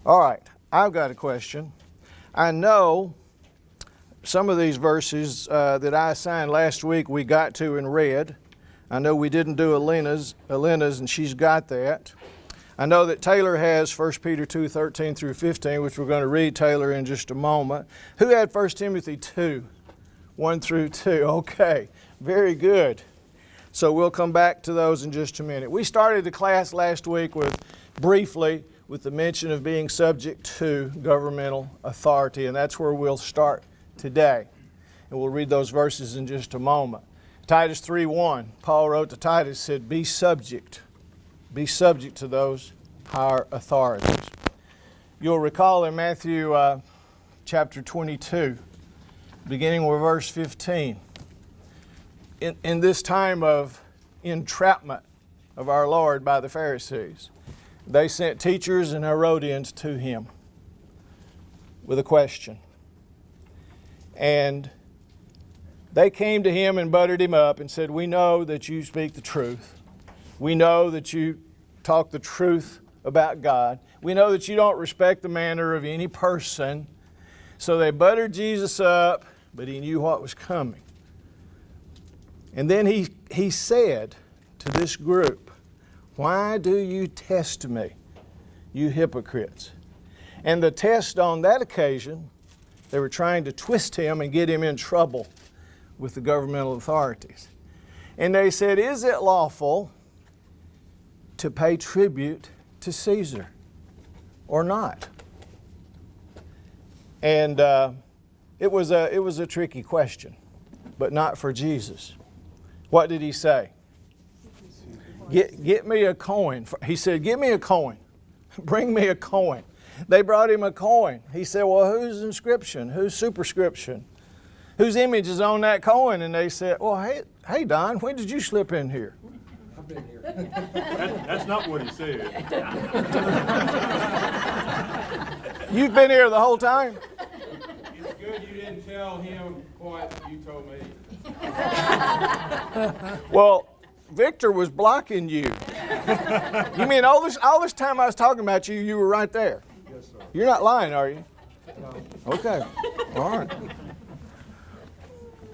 All right, I've got a question. I know some of these verses that I assigned last week we got to and read. I know we didn't do Elena's, and she's got that. I know that Taylor has 1 Peter 2, 13 through 15, which we're going to read, Taylor, in just a moment. Who had 1 Timothy 2, 1 through 2? Okay, very good. So we'll come back to those in just a minute. We started the class last week briefly with the mention of being subject to governmental authority, and that's where we'll start today. And we'll read those verses in just a moment. Titus 3:1, Paul wrote to Titus, said, Be subject to those higher authorities. You'll recall in Matthew chapter 22, beginning with verse 15, in this time of entrapment of our Lord by the Pharisees, they sent teachers and Herodians to him with a question. And they came to him and buttered him up and said, We know that you speak the truth. We know that you talk the truth about God. We know that you don't respect the manner of any person. So they buttered Jesus up, but he knew what was coming. And then he said to this group, Why do you test me, you hypocrites? And the test on that occasion, they were trying to twist him and get him in trouble with the governmental authorities. And they said, Is it lawful to pay tribute to Caesar or not? And it was a tricky question, but not for Jesus. What did he say? Get me a coin. He said, Get me a coin. Bring me a coin. They brought him a coin. He said, Well, whose inscription? Whose superscription? Whose image is on that coin? And they said, Well, hey, Don, when did you slip in here? I've been here. That's not what he said. You've been here the whole time? It's good you didn't tell him what you told me. Well, Victor was blocking you. You mean all this time I was talking about you, you were right there? Yes, sir. You're not lying, are you? No. Okay. All right.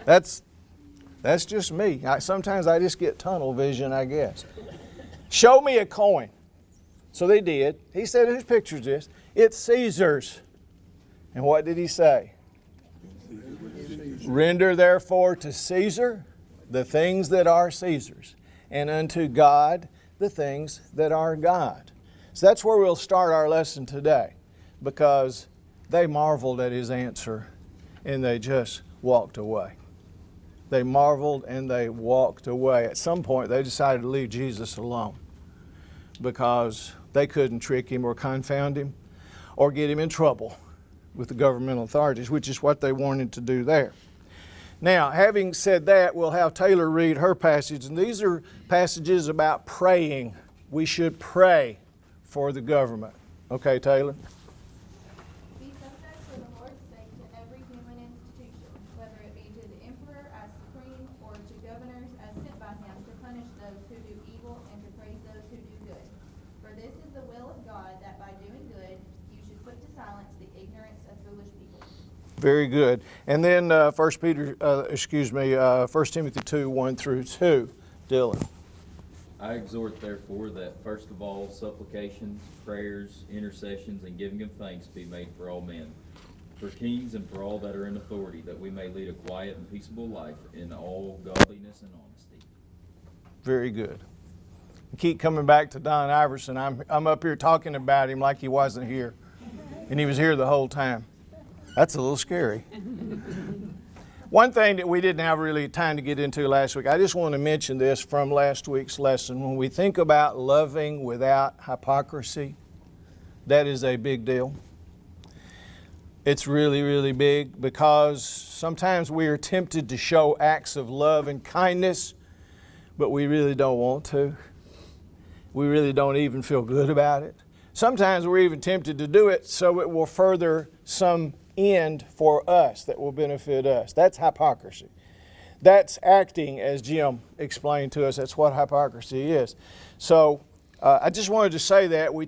That's just me. Sometimes I just get tunnel vision, I guess. Show me a coin. So they did. He said, Whose picture is this? It's Caesar's. And what did he say? Render therefore to Caesar the things that are Caesar's, and unto God the things that are God. So that's where we'll start our lesson today, because they marveled at his answer and they just walked away. They marveled and they walked away. At some point they decided to leave Jesus alone because they couldn't trick him or confound him or get him in trouble with the governmental authorities, which is what they wanted to do there. Now, having said that, we'll have Taylor read her passage, and these are passages about praying. We should pray for the government. Okay, Taylor? Be subject for the Lord's sake to every human institution, whether it be to the emperor as supreme or to governors as sent by him to punish those who do evil and to praise those who do good. For this is the will of God, that by doing good you should put to silence the ignorance of foolish people. Very good. And then 1 Timothy 2, 1 through 2. Dylan. I exhort therefore that first of all supplications, prayers, intercessions, and giving of thanks be made for all men, for kings and for all that are in authority, that we may lead a quiet and peaceable life in all godliness and honesty. Very good. Keep coming back to Don Iverson. I'm up here talking about him like he wasn't here, and he was here the whole time. That's a little scary. One thing that we didn't have really time to get into last week, I just want to mention this from last week's lesson. When we think about loving without hypocrisy, that is a big deal. It's really, really big, because sometimes we are tempted to show acts of love and kindness, but we really don't want to. We really don't even feel good about it. Sometimes we're even tempted to do it so it will further some end for us that will benefit us. That's hypocrisy. That's acting, as Jim explained to us. That's what hypocrisy is. So I just wanted to say that. We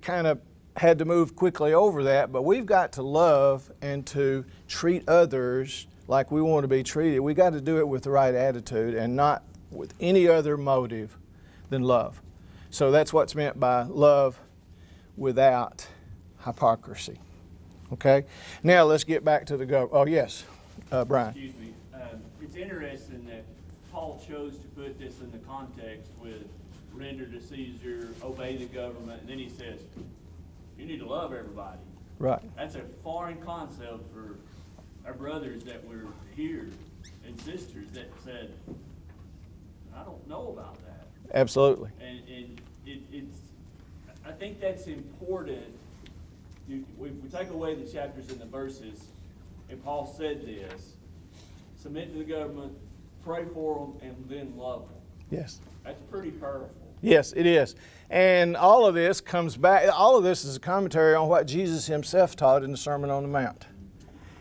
kind of had to move quickly over that, but we've got to love and to treat others like we want to be treated. We got to do it with the right attitude and not with any other motive than love. So that's what's meant by love without hypocrisy. Okay? Now let's get back to the Oh, yes, Brian. Excuse me. It's interesting that Paul chose to put this in the context with render to Caesar, obey the government, and then he says, you need to love everybody. Right. That's a foreign concept for our brothers that were here and sisters that said, I don't know about that. Absolutely. And it's I think that's important. We take away the chapters and the verses, and Paul said this, submit to the government, pray for them, and then love them. Yes. That's pretty powerful. Yes, it is. And all of this comes back, all of this is a commentary on what Jesus himself taught in the Sermon on the Mount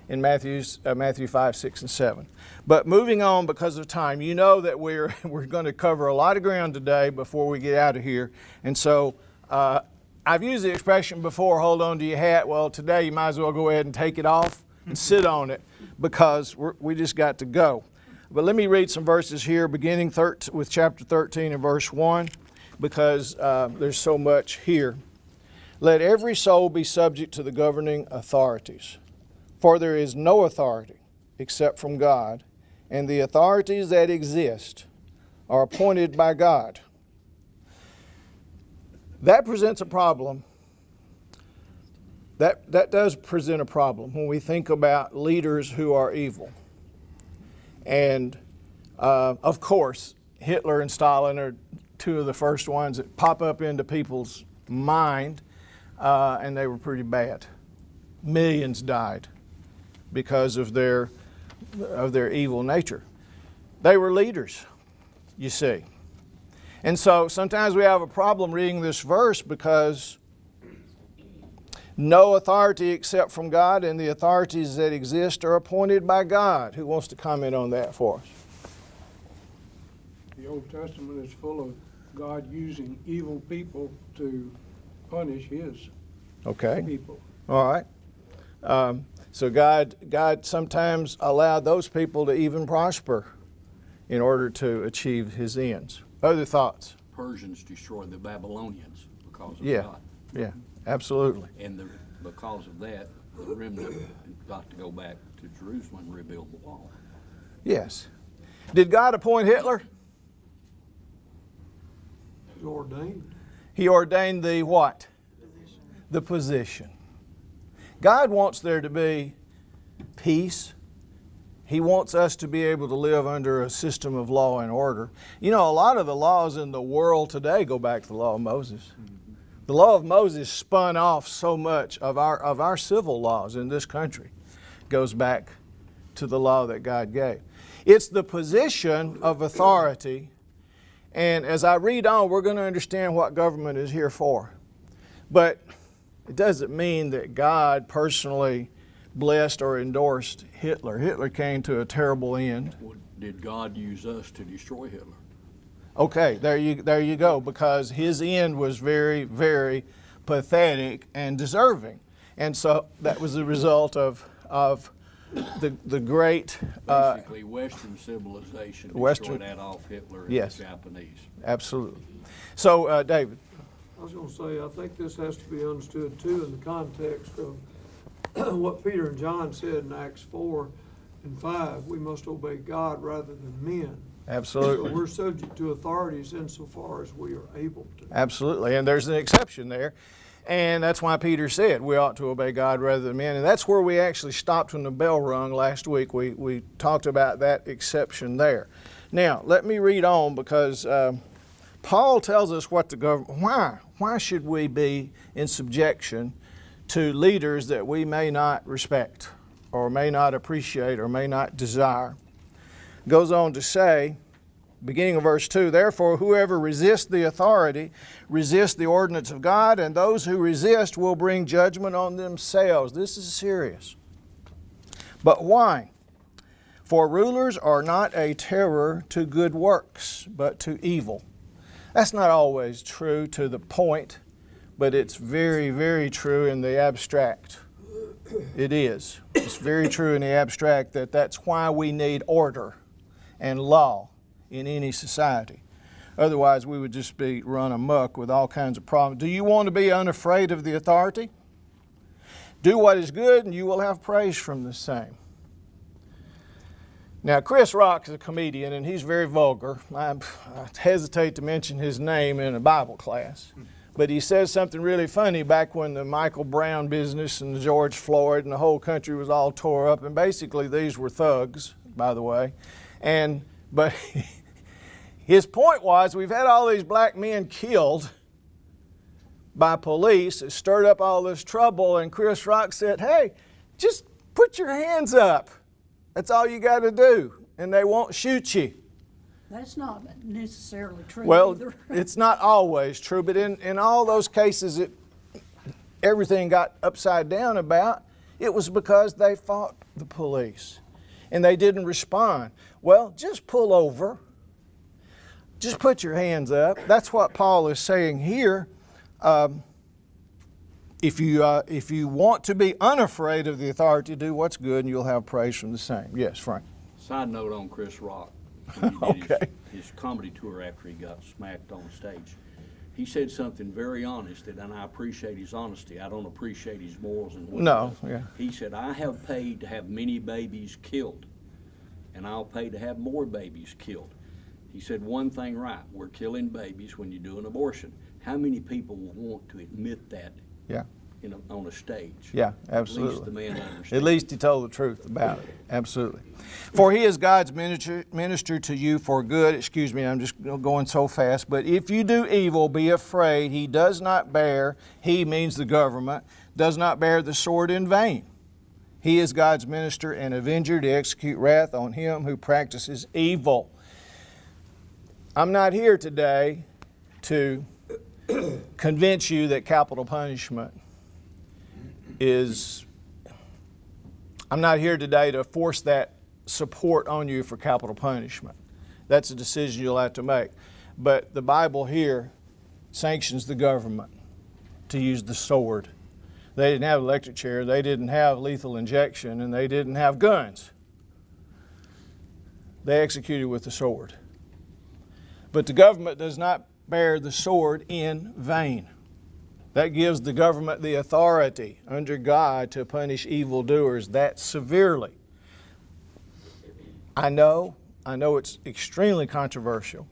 in Matthew 5, 6, and 7. But moving on because of time, you know that we're going to cover a lot of ground today before we get out of here. And so I've used the expression before, hold on to your hat. Well, today you might as well go ahead and take it off and sit on it because we just got to go. But let me read some verses here, beginning with chapter 13 and verse 1, because there's so much here. Let every soul be subject to the governing authorities, for there is no authority except from God, and the authorities that exist are appointed by God. That presents a problem. That does present a problem when we think about leaders who are evil. And of course, Hitler and Stalin are two of the first ones that pop up into people's mind, and they were pretty bad. Millions died because of their evil nature. They were leaders, you see. And so sometimes we have a problem reading this verse because no authority except from God, and the authorities that exist are appointed by God. Who wants to comment on that for us? The Old Testament is full of God using evil people to punish His people. All right. So God sometimes allowed those people to even prosper in order to achieve His ends. Other thoughts? Persians destroyed the Babylonians because of God. Yeah, absolutely. And because of that, the remnant got to go back to Jerusalem and rebuild the wall. Yes. Did God appoint Hitler? He ordained. He ordained the what? The position. God wants there to be peace. He wants us to be able to live under a system of law and order. You know, a lot of the laws in the world today go back to the law of Moses. The law of Moses spun off so much of our civil laws in this country. Goes back to the law that God gave. It's the position of authority. And as I read on, we're going to understand what government is here for. But it doesn't mean that God personally blessed or endorsed Hitler. Hitler came to a terrible end. Well, did God use us to destroy Hitler? Okay, there you go, because his end was very, very pathetic and deserving. And so that was the result of the great... Basically, Western civilization destroyed Adolf Hitler and yes, the Japanese. Absolutely. So, David. I was going to say, I think this has to be understood too in the context of what Peter and John said in Acts 4 and 5. We must obey God rather than men. Absolutely. So we're subject to authorities insofar as we are able to. Absolutely, and there's an exception there. And that's why Peter said we ought to obey God rather than men. And that's where we actually stopped when the bell rung last week. We talked about that exception there. Now, let me read on because Paul tells us what the government, why should we be in subjection to leaders that we may not respect or may not appreciate or may not desire. Goes on to say, beginning of verse 2, therefore whoever resists the authority resists the ordinance of God, and those who resist will bring judgment on themselves. This is serious. But why? For rulers are not a terror to good works, but to evil. That's not always true to the point but it's very, very true in the abstract. It is. It's very true in the abstract that that's why we need order and law in any society. Otherwise, we would just be run amok with all kinds of problems. Do you want to be unafraid of the authority? Do what is good, and you will have praise from the same. Now, Chris Rock is a comedian, and he's very vulgar. I hesitate to mention his name in a Bible class. But he says something really funny back when the Michael Brown business and the George Floyd and the whole country was all tore up. And basically, these were thugs, by the way. But his point was, we've had all these black men killed by police. It stirred up all this trouble. And Chris Rock said, hey, just put your hands up. That's all you got to do. And they won't shoot you. That's not necessarily true Well, either. it's not always true, but in all those cases everything got upside down about, it was because they fought the police and they didn't respond. Well, just pull over. Just put your hands up. That's what Paul is saying here. If you want to be unafraid of the authority, do what's good and you'll have praise from the same. Yes, Frank. Side note on Chris Rock. When he did Okay. his comedy tour after he got smacked on stage. He said something very honest, and I appreciate his honesty. I don't appreciate his morals and what No, he does. yeah. He said, I have paid to have many babies killed, and I'll pay to have more babies killed. He said one thing right, we're killing babies when you do an abortion. How many people will want to admit that Yeah. on a stage? Yeah, At absolutely. least the man understands. At least he told the truth about it. Absolutely. For he is God's minister to you for good. Excuse me, I'm just going so fast. But if you do evil, be afraid. He does not bear, he means the government, does not bear the sword in vain. He is God's minister and avenger to execute wrath on him who practices evil. I'm not here today to convince you that capital punishment I'm not here today to force that support on you for capital punishment. That's a decision you'll have to make. But the Bible here sanctions the government to use the sword. They didn't have electric chair, they didn't have lethal injection, and they didn't have guns. They executed with the sword. But the government does not bear the sword in vain. That gives the government the authority under God to punish evildoers that severely. I know it's extremely controversial,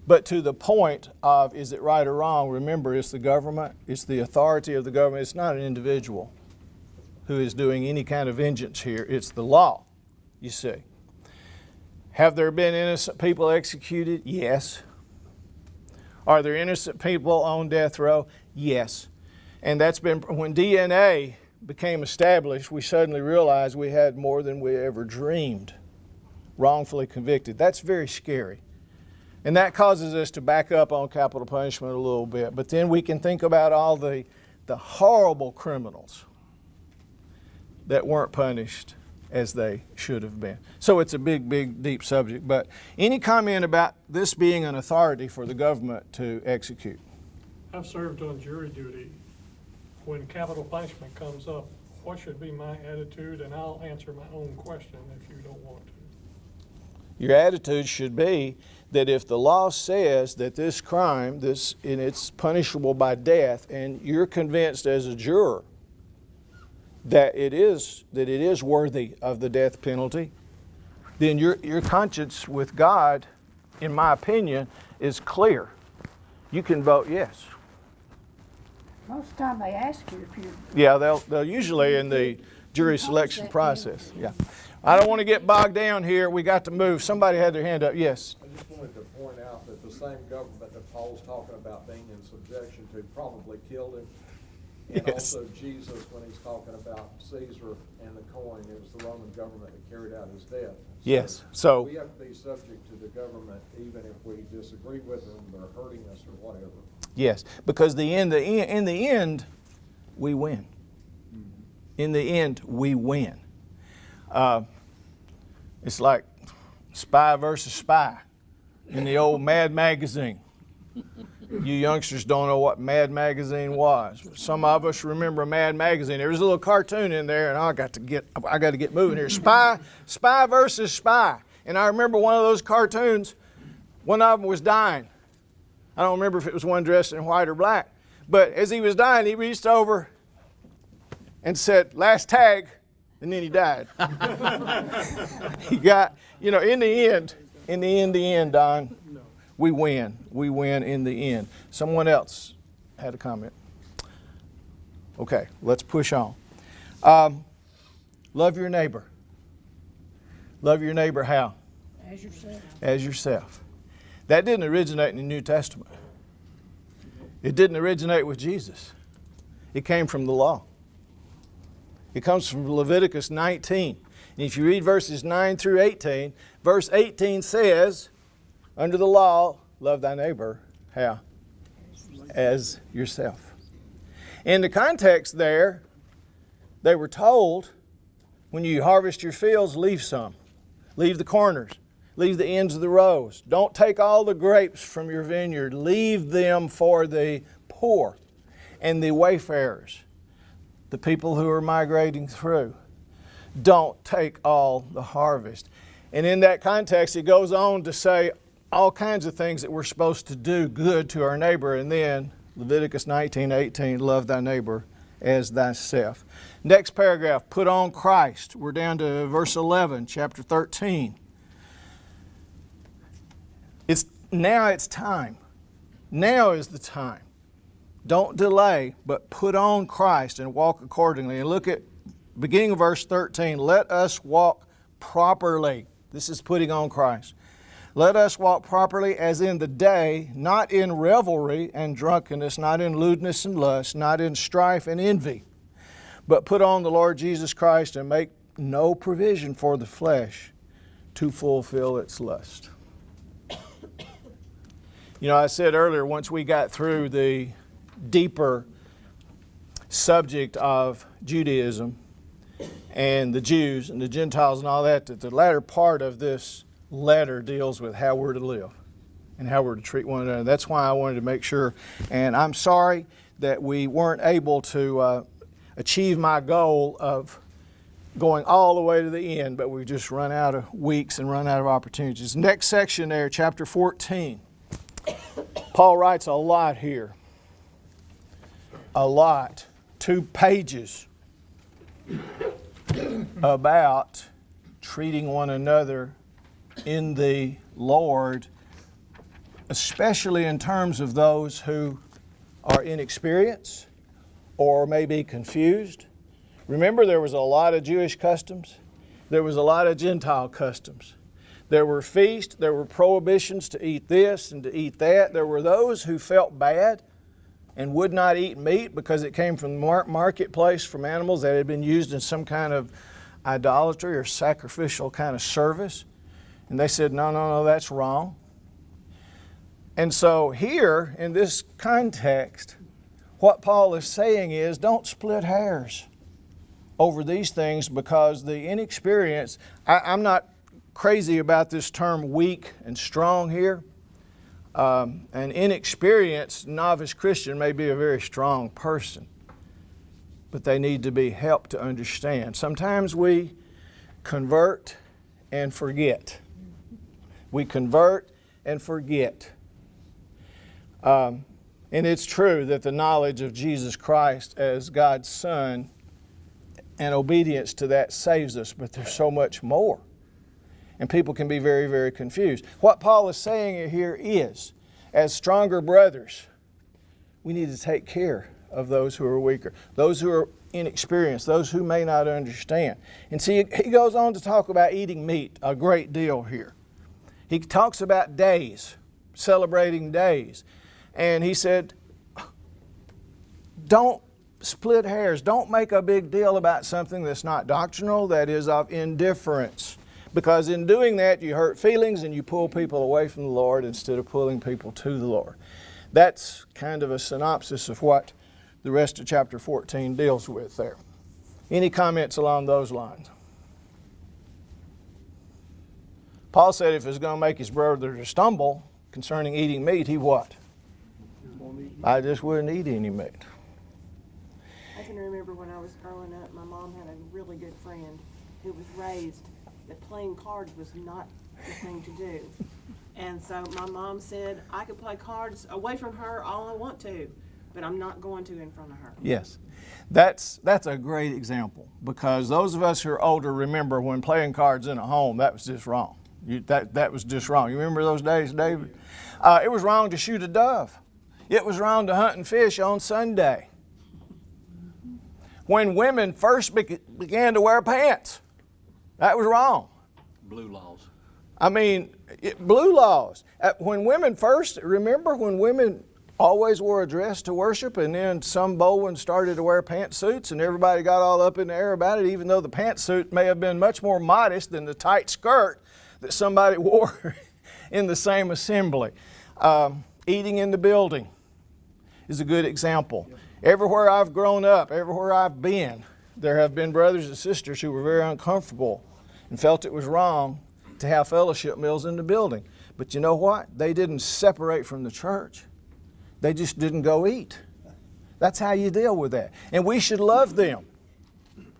but to the point of is it right or wrong, remember it's the government, it's the authority of the government, it's not an individual who is doing any kind of vengeance here, it's the law, you see. Have there been innocent people executed? Yes. Are there innocent people on death row? Yes. And that's been, when DNA became established, we suddenly realized we had more than we ever dreamed wrongfully convicted. That's very scary. And that causes us to back up on capital punishment a little bit. But then we can think about all the horrible criminals that weren't punished as they should have been. So it's a big, big, deep subject. But any comment about this being an authority for the government to execute? I've served on jury duty. When capital punishment comes up, what should be my attitude? And I'll answer my own question if you don't want to. Your attitude should be that if the law says that this crime, and it's punishable by death, and you're convinced as a juror that it is worthy of the death penalty, then your conscience with God, in my opinion, is clear. You can vote yes. Most of the time they ask you if you. Yeah, they'll usually in the jury selection process. Yeah. I don't want to get bogged down here. We got to move. Somebody had their hand up. Yes. I just wanted to point out that the same government that Paul's talking about being in subjection to probably killed him. And Yes. also Jesus, when he's talking about Caesar and the coin, it was the Roman government that carried out his death. Yes. So we have to be subject to the government even if we disagree with them, they're hurting us or whatever. yes, because in the end, we win. In the end, we win. It's like spy versus spy in the old Mad magazine. You youngsters don't know what Mad Magazine was. Some of us remember Mad Magazine. There was a little cartoon in there, and I got to get moving here. Spy versus spy. And I remember one of those cartoons. One of them was dying. I don't remember if it was one dressed in white or black. But as he was dying, he reached over and said, "Last tag," and then he died. He got, in the end, Don, we win. We win in the end. Someone else had a comment. Okay, let's push on. Love your neighbor. Love your neighbor how? As yourself. As yourself. That didn't originate in the New Testament. It didn't originate with Jesus. It came from the law. It comes from Leviticus 19. And if you read verses 9 through 18, verse 18 says, under the law, love thy neighbor, how? As yourself. In the context there, they were told, when you harvest your fields, leave some. Leave the corners. Leave the ends of the rows. Don't take all the grapes from your vineyard. Leave them for the poor and the wayfarers, the people who are migrating through. Don't take all the harvest. And in that context, it goes on to say all kinds of things that we're supposed to do good to our neighbor. And then Leviticus 19:18, love thy neighbor as thyself. Next paragraph, put on Christ. We're down to verse 11, chapter 13. Now it's time. Now is the time. Don't delay, but put on Christ and walk accordingly. And look at beginning of verse 13. Let us walk properly. This is putting on Christ. Let us walk properly as in the day, not in revelry and drunkenness, not in lewdness and lust, not in strife and envy, but put on the Lord Jesus Christ and make no provision for the flesh to fulfill its lust. I said earlier, once we got through the deeper subject of Judaism and the Jews and the Gentiles and all that the latter part of this letter deals with how we're to live and how we're to treat one another. That's why I wanted to make sure, and I'm sorry that we weren't able to achieve my goal of going all the way to the end, but we've just run out of weeks and run out of opportunities. Next section there, chapter 14. Paul writes a lot here. A lot. 2 pages about treating one another in the Lord, especially in terms of those who are inexperienced or may be confused. Remember, there was a lot of Jewish customs. There was a lot of Gentile customs. There were feasts, there were prohibitions to eat this and to eat that. There were those who felt bad and would not eat meat because it came from the marketplace from animals that had been used in some kind of idolatry or sacrificial kind of service. And they said, no, that's wrong. And so here, in this context, what Paul is saying is, don't split hairs over these things, because the inexperienced, I'm not crazy about this term weak and strong here. An inexperienced novice Christian may be a very strong person, but they need to be helped to understand. Sometimes we convert and forget. We convert and forget. And it's true that the knowledge of Jesus Christ as God's Son and obedience to that saves us, but there's so much more. And people can be very, very confused. What Paul is saying here is, as stronger brothers, we need to take care of those who are weaker, those who are inexperienced, those who may not understand. And see, he goes on to talk about eating meat a great deal here. He talks about days, celebrating days. And he said, don't split hairs. Don't make a big deal about something that's not doctrinal, that is of indifference. Because in doing that, you hurt feelings and you pull people away from the Lord instead of pulling people to the Lord. That's kind of a synopsis of what the rest of chapter 14 deals with there. Any comments along those lines? Paul said if he's going to make his brother to stumble concerning eating meat, he what? I just wouldn't eat any meat. I can remember when I was growing up, my mom had a really good friend who was raised that playing cards was not the thing to do. And so my mom said, I could play cards away from her all I want to, but I'm not going to in front of her. Yes. That's a great example, because those of us who are older remember when playing cards in a home, that was just wrong. That was just wrong. You remember those days, David? It was wrong to shoot a dove. It was wrong to hunt and fish on Sunday. When women first began to wear pants, that was wrong. Blue laws. I mean, blue laws. When women first, remember when women always wore a dress to worship, and then some bold ones started to wear pantsuits, and everybody got all up in the air about it, even though the pantsuit may have been much more modest than the tight skirt that somebody wore in the same assembly. Eating in the building is a good example. Everywhere I've grown up, everywhere I've been, there have been brothers and sisters who were very uncomfortable and felt it was wrong to have fellowship meals in the building. But you know what? They didn't separate from the church. They just didn't go eat. That's how you deal with that. And we should love them.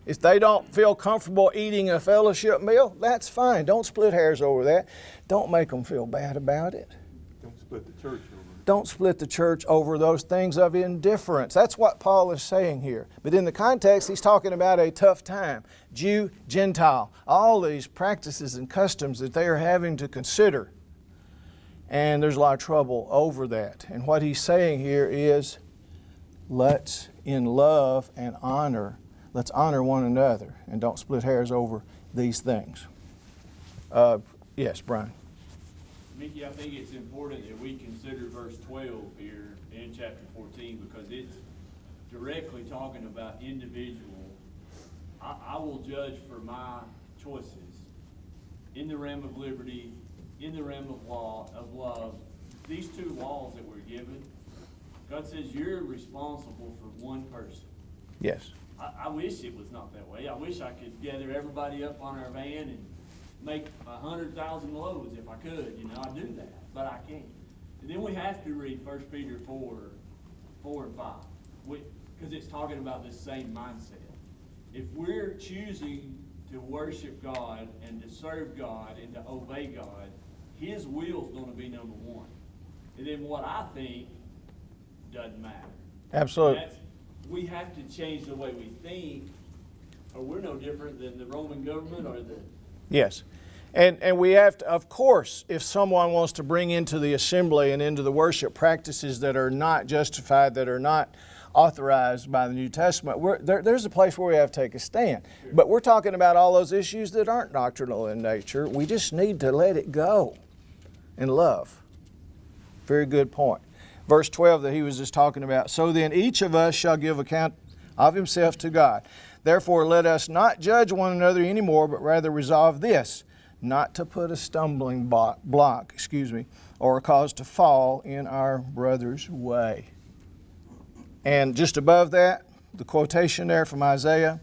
If they don't feel comfortable eating a fellowship meal, that's fine. Don't split hairs over that. Don't make them feel bad about it. Don't split the church over it. Don't split the church over those things of indifference. That's what Paul is saying here. But in the context, he's talking about a tough time. Jew, Gentile, all these practices and customs that they are having to consider. And there's a lot of trouble over that. And what he's saying here is, let's, in love and honor, let's honor one another and don't split hairs over these things. Yes, Brian. Mickey, I think it's important that we consider verse 12 here in chapter 14, because it's directly talking about individual. I will judge for my choices in the realm of liberty, in the realm of law, of love. These two laws that we're given, God says you're responsible for one person. Yes. I wish it was not that way. I wish I could gather everybody up on our van and make 100,000 loads if I could. You know, I do that, but I can't. And then we have to read 1 Peter 4 and 5, because it's talking about this same mindset. If we're choosing to worship God and to serve God and to obey God, His will's going to be number one. And then what I think doesn't matter. Absolutely. We have to change the way we think, or we're no different than the Roman government or the... Yes. And we have to, of course, if someone wants to bring into the assembly and into the worship practices that are not justified, that are not authorized by the New Testament, there's a place where we have to take a stand. But we're talking about all those issues that aren't doctrinal in nature. We just need to let it go in love. Very good point. Verse 12 that he was just talking about. So then each of us shall give account of himself to God. Therefore let us not judge one another anymore, but rather resolve this, not to put a stumbling block, or a cause to fall in our brother's way. And just above that, the quotation there from Isaiah,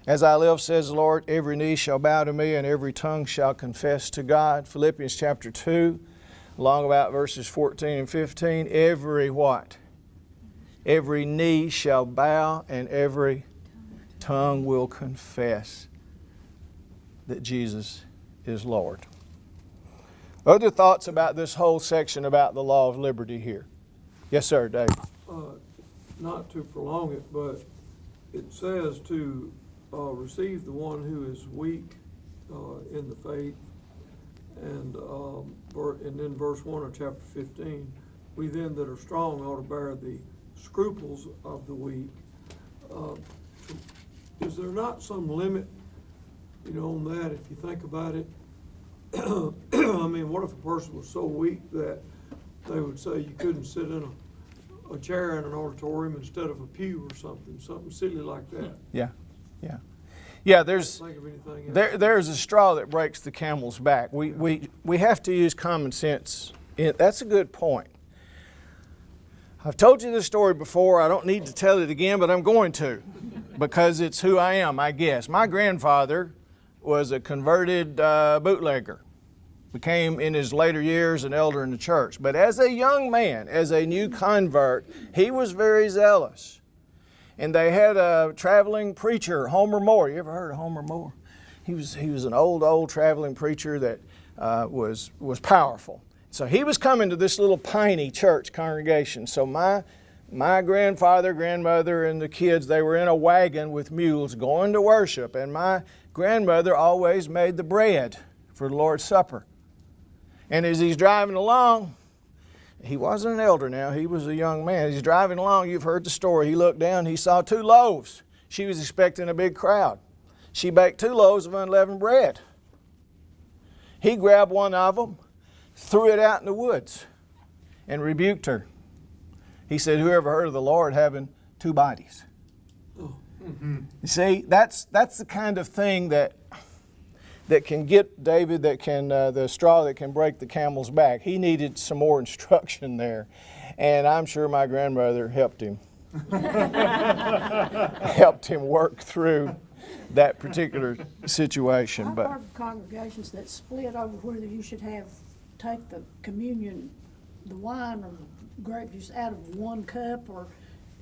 as I live, says the Lord, every knee shall bow to me and every tongue shall confess to God. Philippians chapter 2, along about verses 14 and 15, every what? Every knee shall bow and every tongue will confess that Jesus is Lord. Other thoughts about this whole section about the law of liberty here? Yes, sir, Dave. Not to prolong it, but it says to receive the one who is weak in the faith. And then verse 1 of chapter 15, we then that are strong ought to bear the scruples of the weak. Is there not some limit, on that, if you think about it? I mean, what if a person was so weak that they would say you couldn't sit in a chair in an auditorium instead of a pew or something silly like that? Yeah, there's Think of anything else. there's a straw that breaks the camel's back. We have to use common sense. That's a good point. I've told you this story before. I don't need to tell it again, but I'm going to, because it's who I am, I guess. My grandfather was a converted bootlegger. became in his later years an elder in the church. But as a young man, as a new convert, he was very zealous. And they had a traveling preacher, Homer Moore. You ever heard of Homer Moore? He was an old traveling preacher that was powerful. So he was coming to this little piney church congregation. So my grandfather, grandmother, and the kids, they were in a wagon with mules going to worship. And my grandmother always made the bread for the Lord's Supper. And as he's driving along, he wasn't an elder now, he was a young man. As he's driving along, you've heard the story. He looked down, he saw 2 loaves. She was expecting a big crowd. She baked 2 loaves of unleavened bread. He grabbed one of them, threw it out in the woods, and rebuked her. He said, "Who ever heard of the Lord having 2 bodies?" You see, that's the kind of thing that can get David, the straw that can break the camel's back. He needed some more instruction there. And I'm sure my grandmother helped him. Helped him work through that particular situation. I've heard of congregations that split over whether you should take the communion, the wine or the grape juice out of one cup, or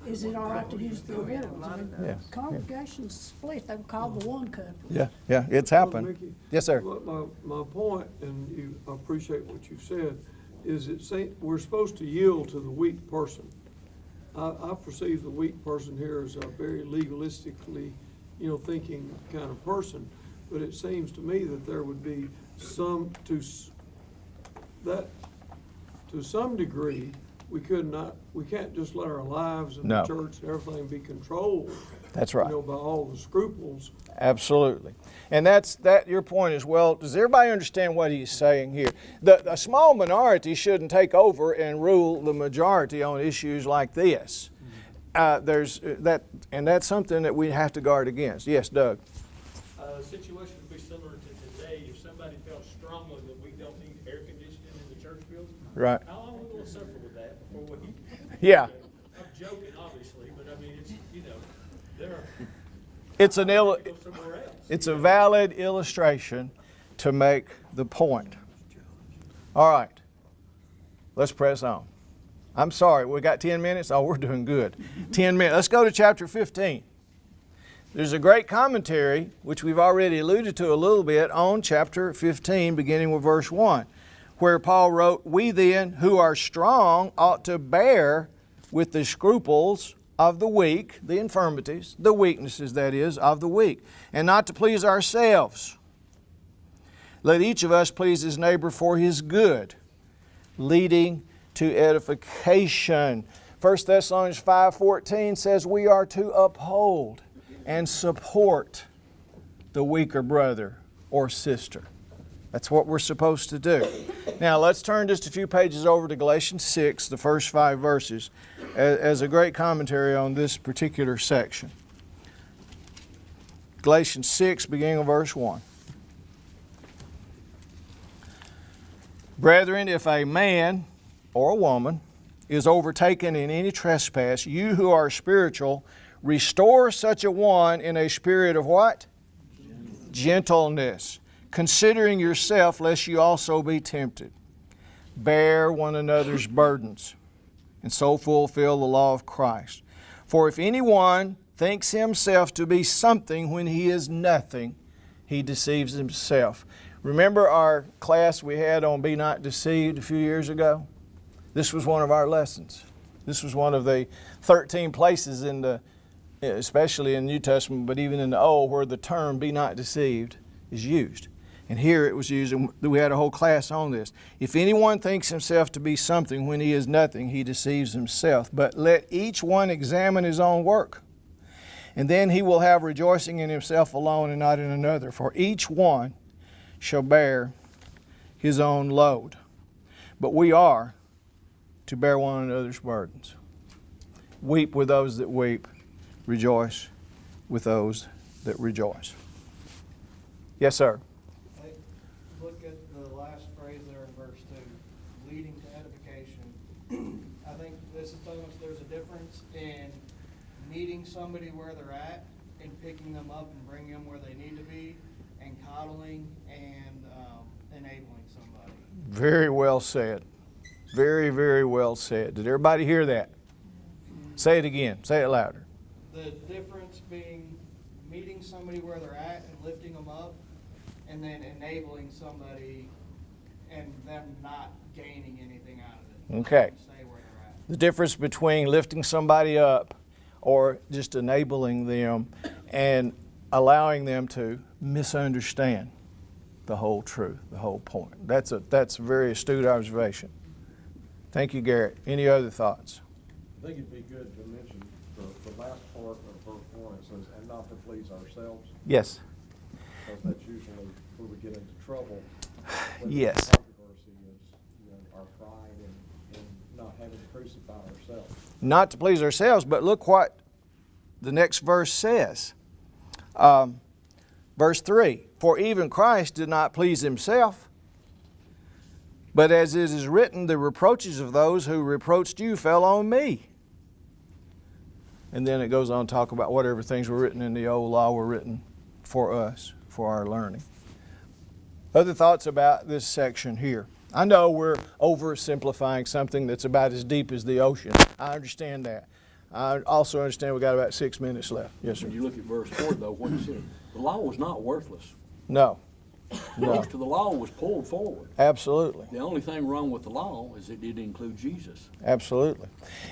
is it all right to use the other ones? I mean, congregations split, they were called the one cup. Yeah, it's happened. Mickey, Yes, sir. My point, and I appreciate what you said, is we're supposed to yield to the weak person. I perceive the weak person here as a very legalistically, thinking kind of person. But it seems to me that there would be to some degree, we can't just let our lives and the church and everything be controlled. That's right. By all the scruples. Absolutely. And that's your point as well. Does everybody understand what he's saying here? A small minority shouldn't take over and rule the majority on issues like this. And that's something that we have to guard against. Yes, Doug. A situation would be similar to today. If somebody felt strongly that we don't need air conditioning in the church building, right? How long are we going to suffer with that before we? Yeah. I'm joking, obviously, but I mean, it's a valid illustration to make the point. All right, let's press on. I'm sorry, we got 10 minutes? Oh, we're doing good. 10 minutes. Let's go to chapter 15. There's a great commentary, which we've already alluded to a little bit, on chapter 15, beginning with verse 1, where Paul wrote, "We then, who are strong, ought to bear with the scruples of the weak," the infirmities, the weaknesses, that is, of the weak, "and not to please ourselves. Let each of us please his neighbor for his good, leading to edification." 1 Thessalonians 5:14 says we are to uphold and support the weaker brother or sister. That's what we're supposed to do. Now let's turn just a few pages over to Galatians 6, the first 5 verses, as a great commentary on this particular section. Galatians 6, beginning of verse 1. "Brethren, if a man or a woman is overtaken in any trespass, you who are spiritual, restore such a one in a spirit of" what? Gentleness, "considering yourself, lest you also be tempted. Bear one another's burdens, and so fulfill the law of Christ. For if anyone thinks himself to be something when he is nothing, he deceives himself." Remember our class we had on Be Not Deceived a few years ago? This was one of our lessons. This was one of the 13 places especially in the New Testament, but even in the Old, where the term "be not deceived" is used. And here it was used, and we had a whole class on this. "If anyone thinks himself to be something when he is nothing, he deceives himself. But let each one examine his own work, and then he will have rejoicing in himself alone and not in another. For each one shall bear his own load." But we are to bear one another's burdens. "Weep with those that weep, rejoice with those that rejoice." Yes, sir. Look at the last phrase there in verse 2, leading to edification. I think this is telling us there's a difference in meeting somebody where they're at and picking them up and bringing them where they need to be, and coddling and enabling somebody. Very well said. Very, very well said. Did everybody hear that? Say it again. Say it louder. The difference being meeting somebody where they're at and lifting them up, and then enabling somebody and them not gaining anything out of it. Okay. Stay where they're at. The difference between lifting somebody up or just enabling them and allowing them to misunderstand the whole truth, the whole point. That's a very astute observation. Thank you, Garrett. Any other thoughts? I think it'd be good to mention the last part of verse 1. It says, and not to please ourselves, Yes. because that's usually where we get into trouble. When Yes. The controversy is, our pride and not having to crucify ourselves. Not to please ourselves, but look what the next verse says. Verse 3, for even Christ did not please himself, but as it is written, the reproaches of those who reproached you fell on me. And then it goes on to talk about whatever things were written in the old law were written for us, for our learning. Other thoughts about this section here? I know we're oversimplifying something that's about as deep as the ocean. I understand that. I also understand we got about 6 minutes left. Yes, sir. When you look at verse 4, though, what it said, the law was not worthless. No. No. Most of the law was pulled forward. Absolutely. The only thing wrong with the law is it didn't include Jesus. Absolutely.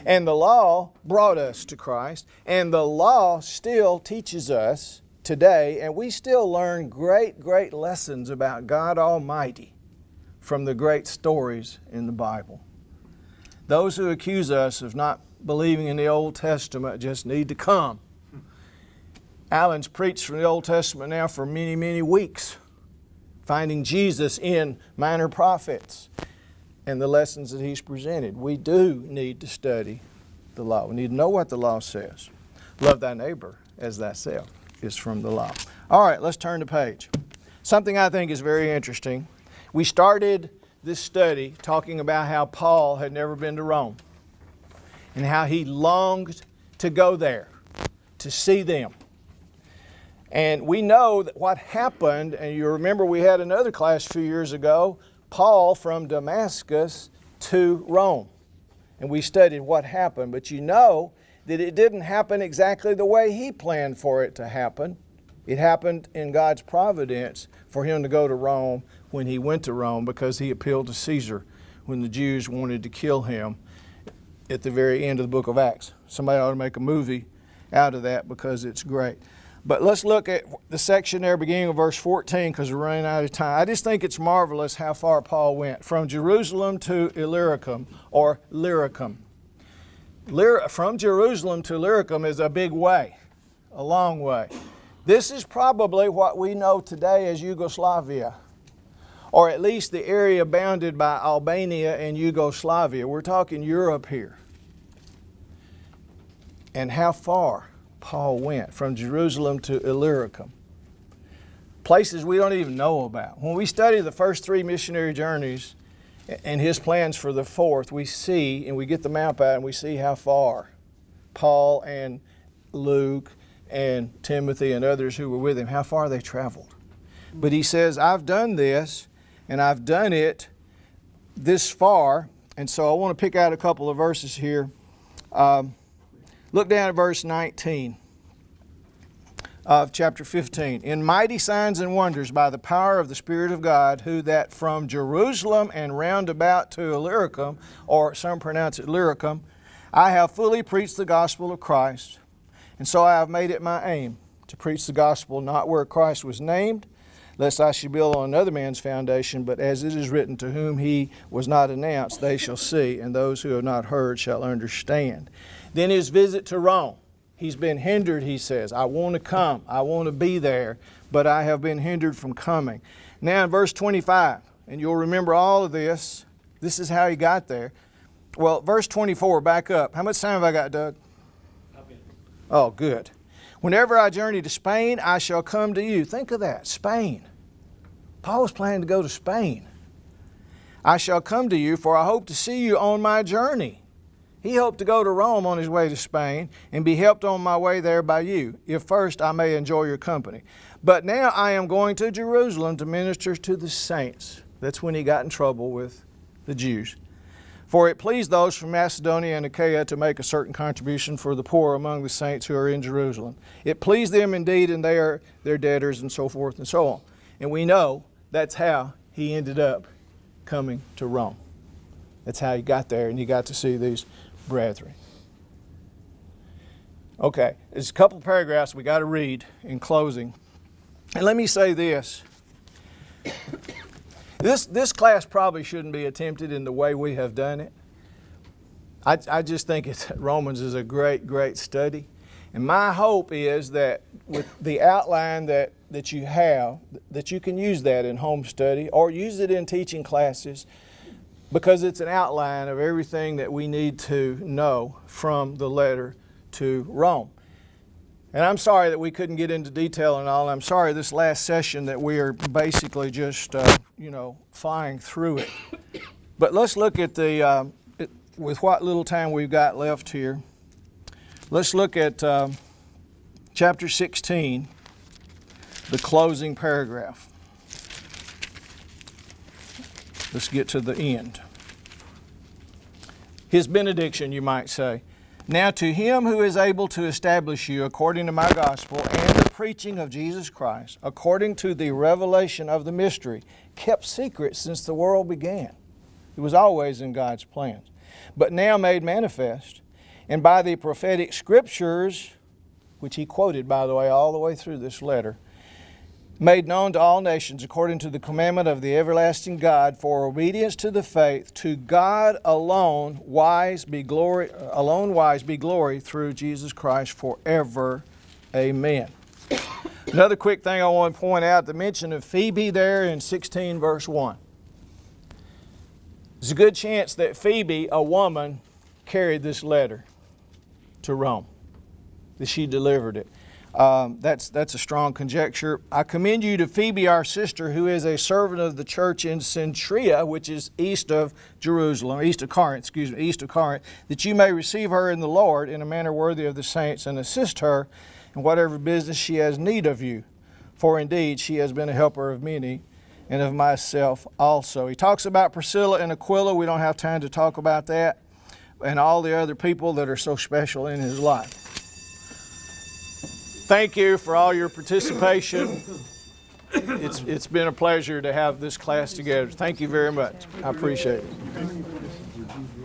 And the law brought us to Christ, and the law still teaches us today, and we still learn great, great lessons about God Almighty from the great stories in the Bible. Those who accuse us of not believing in the Old Testament just need to come. Alan's preached from the Old Testament now for many, many weeks, finding Jesus in minor prophets and the lessons that he's presented. We do need to study the law. We need to know what the law says. Love thy neighbor as thyself is from the law. All right, let's turn the page. Something I think is very interesting. We started this study talking about how Paul had never been to Rome and how he longed to go there, to see them. And we know that what happened, and you remember we had another class a few years ago, Paul from Damascus to Rome. And we studied what happened, but you know that it didn't happen exactly the way he planned for it to happen. It happened in God's providence for him to go to Rome when he went to Rome because he appealed to Caesar when the Jews wanted to kill him at the very end of the book of Acts. Somebody ought to make a movie out of that because it's great. But let's look at the section there beginning of verse 14 because we're running out of time. I just think it's marvelous how far Paul went. From Jerusalem to Illyricum, or Illyricum. From Jerusalem to Illyricum is a big way, a long way. This is probably what we know today as Yugoslavia, or at least the area bounded by Albania and Yugoslavia. We're talking Europe here. And how far Paul went from Jerusalem to Illyricum. Places we don't even know about. When we study the first 3 missionary journeys and his plans for the 4th, we see, and we get the map out and we see how far Paul and Luke and Timothy and others who were with him, how far they traveled. But he says, I've done this, and I've done it this far. And so I want to pick out a couple of verses here. Look down at verse 19 of chapter 15. In mighty signs and wonders by the power of the Spirit of God, who that from Jerusalem and round about to Illyricum, or some pronounce it Illyricum, I have fully preached the gospel of Christ. And so I have made it my aim to preach the gospel not where Christ was named, lest I should build on another man's foundation, but as it is written, to whom he was not announced, they shall see, and those who have not heard shall understand. Then his visit to Rome. He's been hindered, he says. I want to come. I want to be there, but I have been hindered from coming. Now in verse 25, and you'll remember all of this. This is how he got there. Well, verse 24, back up. How much time have I got, Doug? Oh, good. Whenever I journey to Spain, I shall come to you. Think of that, Spain. Paul was planning to go to Spain. I shall come to you, for I hope to see you on my journey. He hoped to go to Rome on his way to Spain and be helped on my way there by you, if first I may enjoy your company. But now I am going to Jerusalem to minister to the saints. That's when he got in trouble with the Jews. For it pleased those from Macedonia and Achaia to make a certain contribution for the poor among the saints who are in Jerusalem. It pleased them indeed, and they are their debtors, and so forth and so on. And we know that's how he ended up coming to Rome. That's how he got there, and he got to see these brethren. Okay, there's a couple paragraphs we got to read in closing. And let me say this. This class probably shouldn't be attempted in the way we have done it. I just think Romans is a great, great study. And my hope is that with the outline that you have, that you can use that in home study or use it in teaching classes, because it's an outline of everything that we need to know from the letter to Rome. And I'm sorry that we couldn't get into detail and all. I'm sorry this last session that we are basically just, flying through it. But let's look at with what little time we've got left here. Let's look at chapter 16, the closing paragraph. Let's get to the end. His benediction, you might say. Now to him who is able to establish you according to my gospel and the preaching of Jesus Christ, according to the revelation of the mystery, kept secret since the world began. It was always in God's plans, but now made manifest, and by the prophetic scriptures, which he quoted, by the way, all the way through this letter, made known to all nations according to the commandment of the everlasting God, for obedience to the faith, to God alone wise be glory through Jesus Christ forever. Amen. Another quick thing I want to point out, the mention of Phoebe there in 16 verse 1. There's a good chance that Phoebe, a woman, carried this letter to Rome, that she delivered it. That's a strong conjecture. I commend you to Phoebe, our sister, who is a servant of the church in Centuria, which is east of Corinth, that you may receive her in the Lord in a manner worthy of the saints and assist her in whatever business she has need of you. For indeed, she has been a helper of many and of myself also. He talks about Priscilla and Aquila. We don't have time to talk about that. And all the other people that are so special in his life. Thank you for all your participation. It's been a pleasure to have this class together. Thank you very much. I appreciate it.